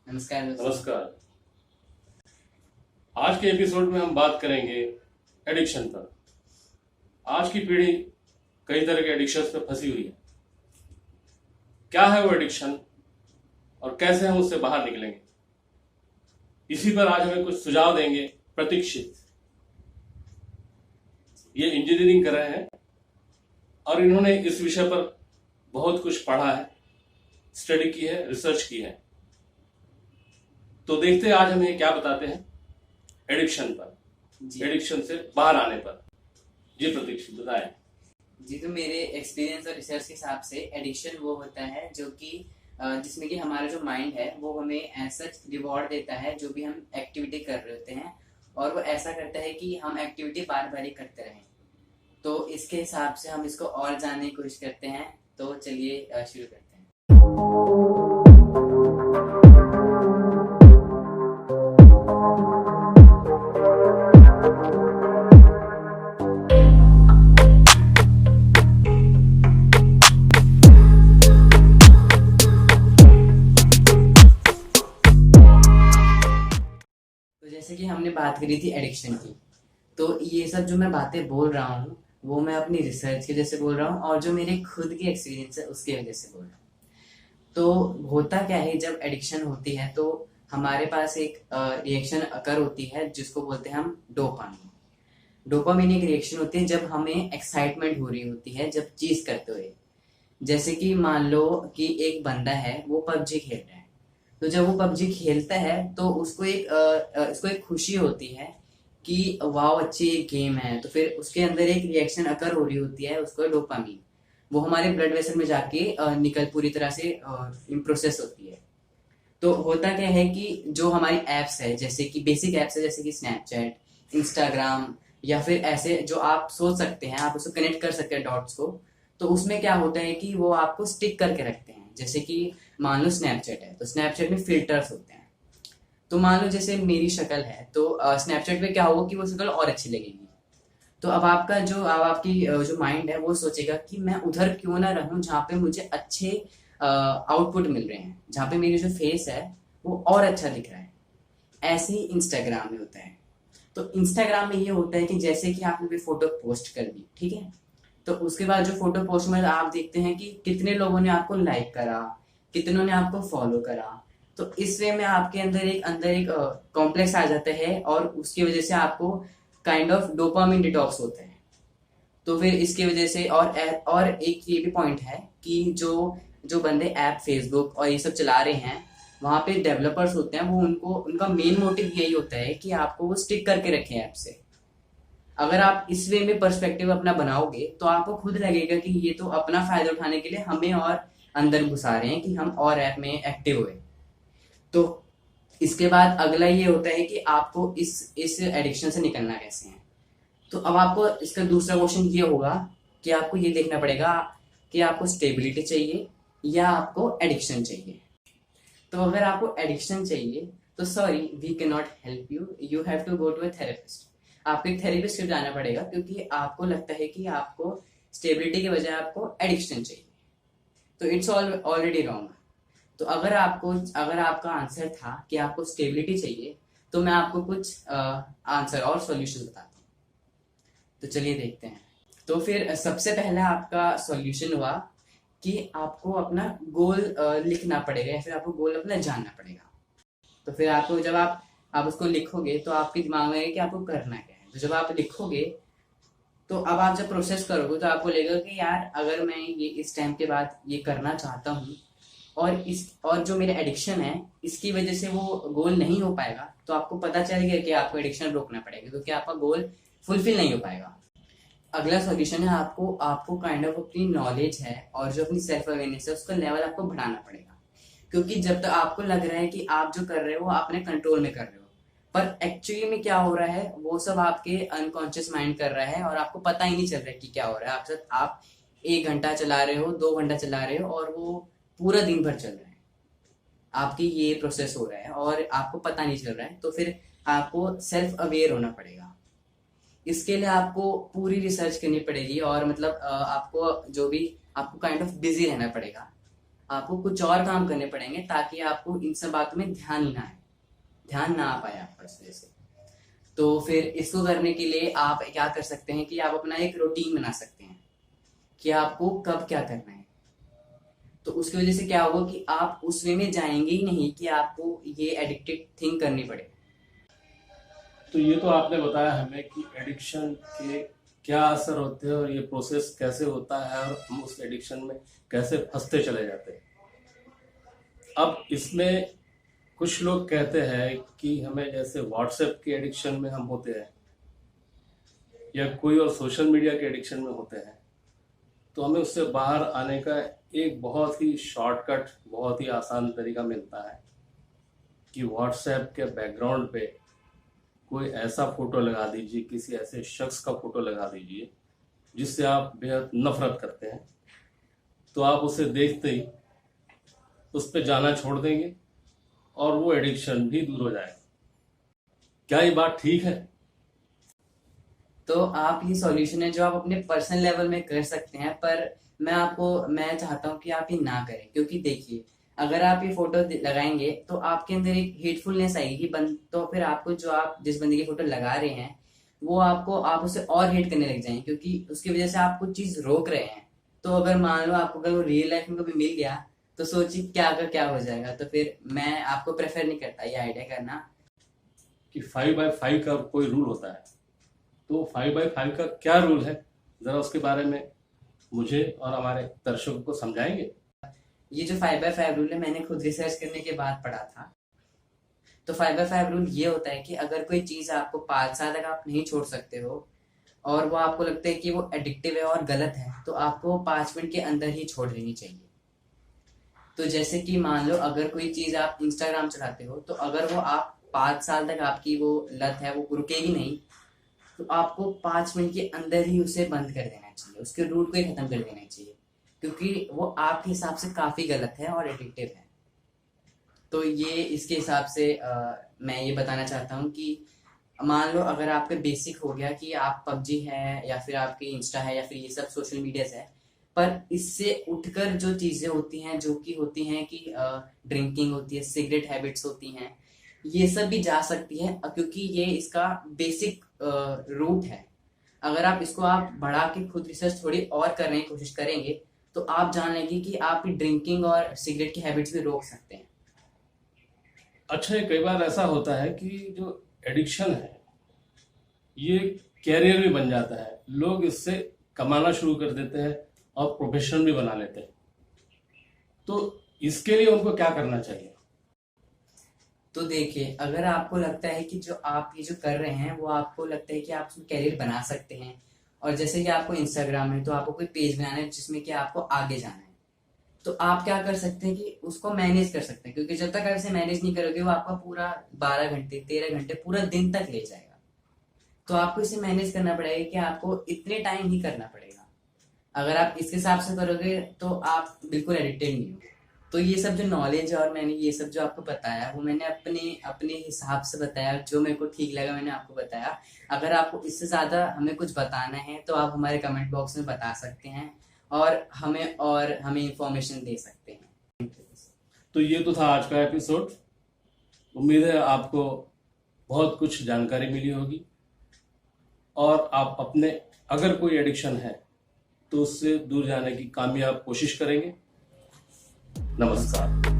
नमस्कार दोस्तों। नमस्कार। आज के एपिसोड में हम बात करेंगे एडिक्शन पर। आज की पीढ़ी कई तरह के एडिक्शंस पे फंसी हुई है। क्या है वो एडिक्शन और कैसे हम उससे बाहर निकलेंगे, इसी पर आज हमें कुछ सुझाव देंगे प्रतीक्षित। ये इंजीनियरिंग कर रहे हैं और इन्होंने इस विषय पर बहुत कुछ पढ़ा है, स्टडी की है, रिसर्च की है। तो देखते हैं आज हमें क्या बताते हैं एडिक्शन पर, एडिक्शन से बाहर आने पर। जी प्रतीक्षित बताएं। जी, तो मेरे एक्सपीरियंस और रिसर्च के हिसाब से एडिक्शन वो होता है जो कि जिसमें कि हमारा जो माइंड है वो हमें ऐसा रिवॉर्ड देता है जो भी हम एक्टिविटी कर रहे होते हैं, और वो ऐसा करता है कि हम एक्टिविटी बार बार ही करते रहें। तो इसके हिसाब से हम इसको और जानने की कोशिश करते हैं। तो चलिए शुरू करते हैं। तो जैसे कि हमने बात करी थी एडिक्शन की, तो ये सब जो मैं बातें बोल रहा हूँ वो मैं अपनी रिसर्च की वजह से बोल रहा हूँ, और जो मेरे खुद की एक्सपीरियंस है उसकी वजह से बोल रहा हूँ। तो होता क्या है, जब एडिक्शन होती है तो हमारे पास एक रिएक्शन अकर होती है जिसको बोलते हैं हम डोपामिन। डोपामिन एक रिएक्शन होती है जब हमें एक्साइटमेंट हो रही होती है जब चीज करते हुए। जैसे कि मान लो कि एक बंदा है वो पबजी खेल रहा है, तो जब वो पबजी खेलता है तो उसको एक खुशी होती है कि वाह अच्छी एक गेम है, तो फिर उसके अंदर एक रिएक्शन अकर हो रही होती है, उसको डोपामीन। वो हमारे ब्लड वेसल में जाके निकल पूरी तरह से प्रोसेस होती है। तो होता क्या है कि जो हमारी एप्स है, जैसे कि बेसिक एप्स है जैसे कि स्नैपचैट, इंस्टाग्राम, या फिर ऐसे जो आप सोच सकते हैं, आप उसको कनेक्ट कर सकते हैं डॉट्स को। तो उसमें क्या होता है कि वो आपको स्टिक करके रखते हैं। जैसे कि मान लो स्नैपचैट है, तो स्नैपचैट में फिल्टर्स होते हैं। तो मान लो जैसे मेरी शक्ल है, तो स्नैपचैट पे क्या होगा कि वो शक्ल और अच्छी लगेगी। तो अब आपकी जो माइंड है वो सोचेगा कि मैं उधर क्यों ना रहूं जहाँ पे मुझे अच्छे आउटपुट मिल रहे हैं, जहाँ पे मेरी जो फेस है वो और अच्छा दिख रहा है। ऐसे ही इंस्टाग्राम में होता है। तो इंस्टाग्राम में ये होता है कि जैसे कि आपने कोई फोटो पोस्ट कर दी, ठीक है, तो उसके बाद जो फोटो पोस्ट में आप देखते हैं कि कितने लोगों ने आपको लाइक करा, कितनों ने आपको फॉलो करा। तो इस वे में आपके अंदर एक कॉम्प्लेक्स आ जाता है, और उसकी वजह से आपको काइंड ऑफ डोपामिन डिटॉक्स होता है। तो फिर इसकी वजह से और एक ये भी पॉइंट है कि जो जो बंदे ऐप फेसबुक और ये सब चला रहे हैं, वहां पे डेवलपर्स होते हैं, वो उनका मेन मोटिव यही होता है कि आपको वो स्टिक करके रखें ऐप से। अगर आप इस वे में पर्सपेक्टिव अपना बनाओगे तो आपको खुद लगेगा कि ये तो अपना फायदा उठाने के लिए हमें और अंदर घुसा रहे हैं कि हम और ऐप में एक्टिव हुए। तो इसके बाद अगला ये होता है कि आपको इस एडिक्शन से निकलना कैसे है। तो अब आपको इसका दूसरा क्वेश्चन ये होगा कि आपको ये देखना पड़ेगा कि आपको स्टेबिलिटी चाहिए या आपको एडिक्शन चाहिए। तो अगर आपको एडिक्शन चाहिए तो sorry, we can not help you, you have to go to a therapist. आपको एक थेरेपिस्ट के जाना पड़ेगा, क्योंकि आपको लगता है कि आपको स्टेबिलिटी के बजाय आपको एडिक्शन चाहिए। तो इट्स ऑलरेडी रॉन्ग। तो अगर आपका आंसर था कि आपको स्टेबिलिटी चाहिए, तो मैं आपको कुछ आंसर और सॉल्यूशन बताता हूँ। तो चलिए देखते हैं। तो फिर सबसे पहला आपका सॉल्यूशन हुआ कि आपको अपना गोल लिखना पड़ेगा, या फिर आपको गोल अपना जानना पड़ेगा। तो फिर आपको जब आप उसको लिखोगे तो आपके दिमाग में है कि आपको करना क्या है। तो जब आप लिखोगे तो अब आप जब प्रोसेस करोगे तो आपको लगेगा कि यार अगर मैं ये इस टाइम के बाद ये करना चाहता हूँ, और जो मेरा एडिक्शन है इसकी वजह से वो गोल नहीं हो पाएगा, तो आपको पता चल गया कि आपको एडिक्शन रोकना पड़ेगा, क्योंकि आपका गोल फुलफिल नहीं हो पाएगा। अगला सॉल्यूशन है, आपको आपको काइंड ऑफ अपनी नॉलेज है और जो अपनी सेल्फ अवेयरनेस है उसका लेवल आपको बढ़ाना पड़ेगा। क्योंकि जब तक आपको लग रहा है कि आप जो कर रहे हो वो अपने कंट्रोल में कर रहे हो, पर एक्चुअली में क्या हो रहा है वो सब आपके अनकॉन्शियस माइंड कर रहा है, और आपको पता ही नहीं चल रहा है कि क्या हो रहा है आपके साथ। आप 1 घंटा चला रहे हो, 2 घंटा चला रहे हो, और वो पूरा दिन भर चल रहा है, आपकी ये प्रोसेस हो रहा है और आपको पता नहीं चल रहा है। तो फिर आपको सेल्फ अवेयर होना पड़ेगा। इसके लिए आपको पूरी रिसर्च करनी पड़ेगी, और मतलब आपको जो भी आपको काइंड ऑफ बिजी रहना पड़ेगा। आपको कुछ और काम करने पड़ेंगे ताकि आपको इन सब बातों में ध्यान ना आ पाए आपका इस वजह से। तो फिर इसको करने के लिए आप क्या कर सकते हैं कि आप अपना एक रूटीन बना सकते हैं कि आपको कब क्या करना है। तो उसकी वजह से क्या होगा कि आप उस वे में जाएंगे ही नहीं कि आपको ये एडिक्टेड थिंग करनी पड़े। तो ये तो आपने बताया हमें कि एडिक्शन के क्या असर होते हैं और ये प्रोसेस कैसे होता है और हम उस एडिक्शन में कैसे फंसते चले जाते हैं। अब इसमें कुछ लोग कहते हैं कि हमें जैसे व्हाट्सएप के एडिक्शन में हम होते हैं या कोई और सोशल मीडिया के एडिक्शन में होते हैं, तो हमें उससे बाहर आने का एक बहुत ही शॉर्टकट, बहुत ही आसान तरीका मिलता है कि व्हाट्सएप के बैकग्राउंड पे कोई ऐसा फोटो लगा दीजिए, किसी ऐसे शख्स का फोटो लगा दीजिए जिससे आप बेहद नफरत करते हैं। तो आप उसे देखते ही उस पर जाना छोड़ देंगे और वो एडिक्शन भी दूर हो जाएगा। क्या ये बात ठीक है? तो आप ये सॉल्यूशन है जो आप अपने पर्सनल लेवल में कर सकते हैं, पर मैं चाहता हूँ कि आप ये ना करें, क्योंकि देखिए अगर आप ये फोटो लगाएंगे तो आपके अंदर एक हेटफुलनेस आएगी कि तो फिर आपको जो आप जिस बंदे की फोटो लगा रहे हैं वो आप उसे और हेट करने लग जाएंगे, क्योंकि उसकी वजह से आप कुछ चीज रोक रहे हैं। तो अगर मान लो आपको अगर वो रियल लाइफ में कभी मिल गया तो सोचिए क्या का क्या हो जाएगा। तो फिर मैं आपको प्रेफर नहीं करता ये आइडिया करना। कि 5x5 का कोई रूल होता है, तो 5x5 का क्या रूल है, जरा उसके बारे में मुझे और हमारे दर्शकों को समझाएंगे? ये जो 5x5 रूल है मैंने खुद रिसर्च करने के बाद पढ़ा था। तो 5x5 रूल ये होता है कि अगर कोई चीज आपको 5 साल तक आप नहीं छोड़ सकते हो और वो आपको लगता है कि वो एडिक्टिव है और गलत है, तो आपको 5 मिनट के अंदर ही छोड़ देनी चाहिए। तो जैसे कि मान लो अगर कोई चीज आप इंस्टाग्राम चलाते हो, तो अगर वो आप 5 साल तक आपकी वो लत है वो रुकेगी नहीं, तो आपको 5 मिनट के अंदर ही उसे बंद कर देना चाहिए, उसके रूट को ही खत्म कर देना चाहिए, क्योंकि वो आपके हिसाब से काफी गलत है और एडिक्टिव है। तो ये इसके हिसाब से मैं ये बताना चाहता हूँ कि मान लो अगर आपके बेसिक हो गया कि आप पबजी है या फिर आपके इंस्टा है या फिर ये सब सोशल मीडिया है, पर इससे उठकर जो चीजें होती हैं जो कि होती हैं कि ड्रिंकिंग होती है, सिगरेट हैबिट्स होती हैं, ये सब भी जा सकती है, क्योंकि ये इसका बेसिक रूट है। अगर आप इसको आप बढ़ा के खुद रिसर्च थोड़ी और करने की कोशिश करेंगे तो आप जान लेंगे कि आप ड्रिंकिंग और सिगरेट की हैबिट्स भी रोक सकते हैं। अच्छा, ये कई बार ऐसा होता है कि जो एडिक्शन है ये कैरियर भी बन जाता है, लोग इससे कमाना शुरू कर देते हैं और प्रोफेशन भी बना लेते हैं। तो इसके लिए उनको क्या करना चाहिए? तो देखिए अगर आपको लगता है कि जो आप ये जो कर रहे हैं वो आपको लगता है कि आप उसमें कैरियर बना सकते हैं, और जैसे कि आपको इंस्टाग्राम है तो आपको कोई पेज बनाना है जिसमें कि आपको आगे जाना है, तो आप क्या कर सकते हैं कि उसको मैनेज कर सकते हैं, क्योंकि जब तक आप इसे मैनेज नहीं करोगे वो आपका पूरा 12 घंटे 13 घंटे पूरा दिन तक ले जाएगा। तो आपको इसे मैनेज करना पड़ेगा कि आपको इतने टाइम ही करना पड़ेगा। अगर आप इसके हिसाब से करोगे तो आप बिल्कुल एडिक्टेड नहीं हो। तो ये सब जो नॉलेज है और मैंने ये सब जो आपको बताया वो मैंने अपने अपने हिसाब से बताया, जो मेरे को ठीक लगा मैंने आपको बताया। अगर आपको इससे ज्यादा हमें कुछ बताना है तो आप हमारे कमेंट बॉक्स में बता सकते हैं और हमें इंफॉर्मेशन दे सकते हैं। तो ये तो था आज का एपिसोड। उम्मीद है आपको बहुत कुछ जानकारी मिली होगी और आप अपने अगर कोई एडिक्शन है तो उससे दूर जाने की कामयाब कोशिश करेंगे। नमस्कार।